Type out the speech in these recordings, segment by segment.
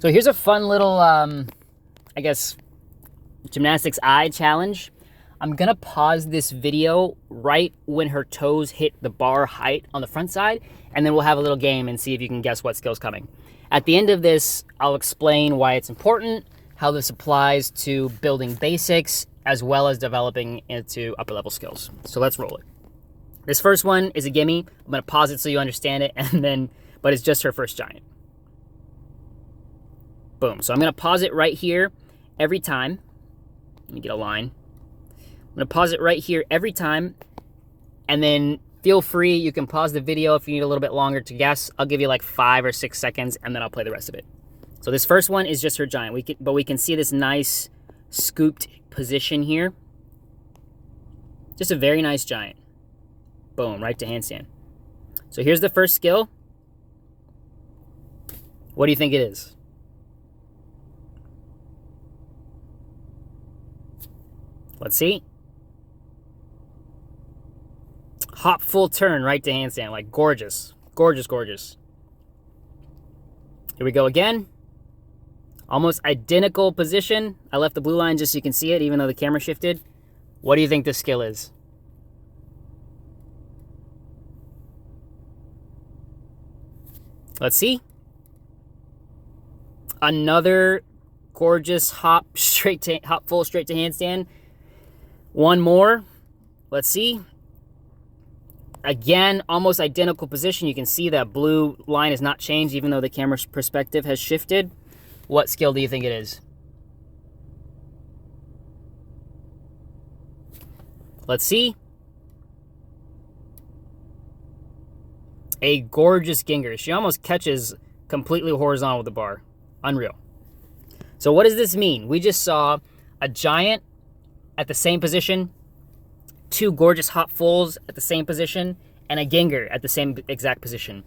So here's a fun little, I guess, gymnastics eye challenge. I'm gonna pause this video right when her toes hit the bar height on the front side, and then we'll have a little game and see if you can guess what skill's coming. At the end of this, I'll explain why it's important, how this applies to building basics, as well as developing into upper level skills. So let's roll it. This first one is a gimme. I'm gonna pause it so you understand it, but it's just her first giant. Boom. So I'm gonna pause it right here every time. Let me get a line. I'm gonna pause it right here every time, and then feel free, you can pause the video if you need a little bit longer to guess. I'll give you like 5 or 6 seconds, and then I'll play the rest of it. So this first one is just her giant. We can see this nice scooped position here. Just a very nice giant. Boom, right to handstand. So here's the first skill. What do you think it is? Let's see. Hop full turn, right to handstand. Like gorgeous. Gorgeous, gorgeous. Here we go again. Almost identical position. I left the blue line just so you can see it, even though the camera shifted. What do you think this skill is? Let's see. Another gorgeous hop full straight to handstand. One more. Let's see. Again, almost identical position. You can see that blue line has not changed, even though the camera's perspective has shifted. What skill do you think it is? Let's see. A gorgeous ginger. She almost catches completely horizontal with the bar. Unreal. So what does this mean? We just saw a giant at the same position, 2 gorgeous hop fulls at the same position, and a ginger at the same exact position.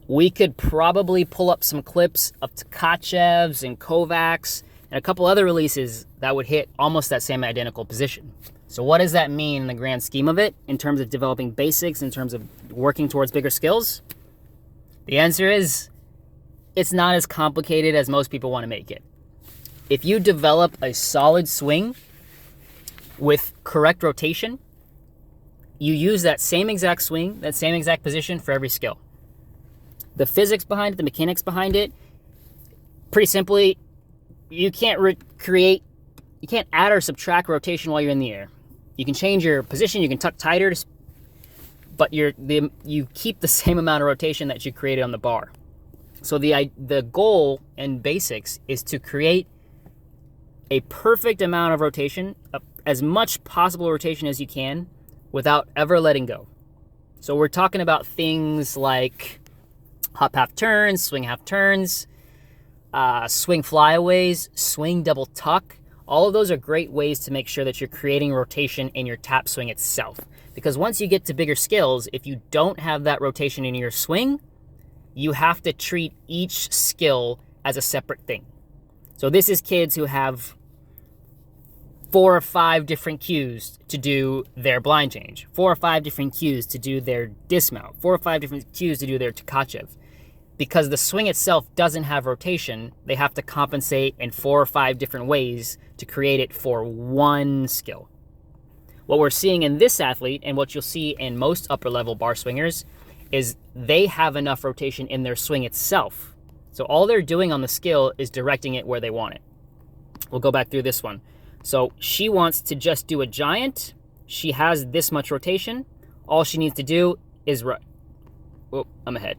We could probably pull up some clips of Tkachev's and Kovacs and a couple other releases that would hit almost that same identical position. So what does that mean in the grand scheme of it, in terms of developing basics, in terms of working towards bigger skills? The answer is, it's not as complicated as most people want to make it. If you develop a solid swing with correct rotation, you use that same exact swing, that same exact position for every skill. The physics behind it, the mechanics behind it, pretty simply, you can't you can't add or subtract rotation while you're in the air. You can change your position, you can tuck tighter, but you keep the same amount of rotation that you created on the bar. So the goal in basics is to create a perfect amount of rotation, as much possible rotation as you can, without ever letting go. So we're talking about things like hop half turns, swing half turns, swing flyaways, swing double tuck. All of those are great ways to make sure that you're creating rotation in your tap swing itself. Because once you get to bigger skills, if you don't have that rotation in your swing, you have to treat each skill as a separate thing. So this is kids who have 4 or 5 different cues to do their blind change, 4 or 5 different cues to do their dismount, 4 or 5 different cues to do their Tkachev. Because the swing itself doesn't have rotation, they have to compensate in 4 or 5 different ways to create it for one skill. What we're seeing in this athlete, and what you'll see in most upper level bar swingers, is they have enough rotation in their swing itself. So all they're doing on the skill is directing it where they want it. We'll go back through this one. So she wants to just do a giant. She has this much rotation. All she needs to do is oh, I'm ahead.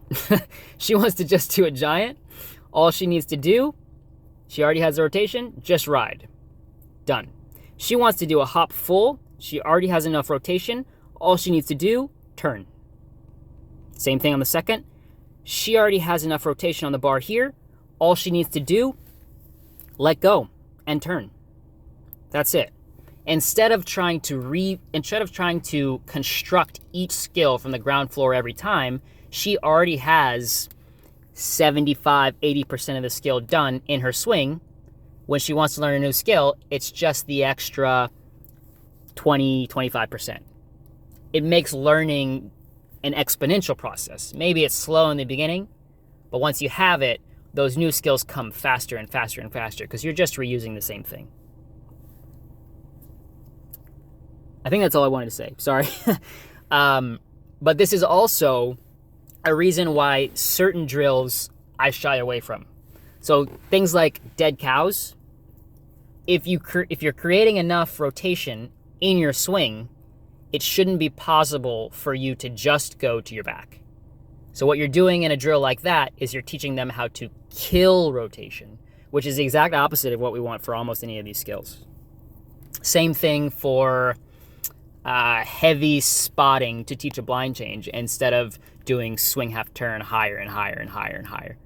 She wants to just do a giant. All she needs to do, she already has the rotation, just ride. Done. She wants to do a hop full. She already has enough rotation. All she needs to do, turn. Same thing on the second. She already has enough rotation on the bar here. All she needs to do, let go and turn. That's it. Instead of trying to construct each skill from the ground floor every time, she already has 75-80% of the skill done in her swing. When she wants to learn a new skill, it's just the extra 20-25%. It makes learning an exponential process. Maybe it's slow in the beginning, but once you have it, those new skills come faster and faster and faster because you're just reusing the same thing. I think that's all I wanted to say. Sorry. But this is also a reason why certain drills I shy away from. So things like dead cows, if you're creating enough rotation in your swing, it shouldn't be possible for you to just go to your back. So what you're doing in a drill like that is you're teaching them how to kill rotation, which is the exact opposite of what we want for almost any of these skills. Same thing for heavy spotting to teach a blind change instead of doing swing half turn higher and higher and higher and higher.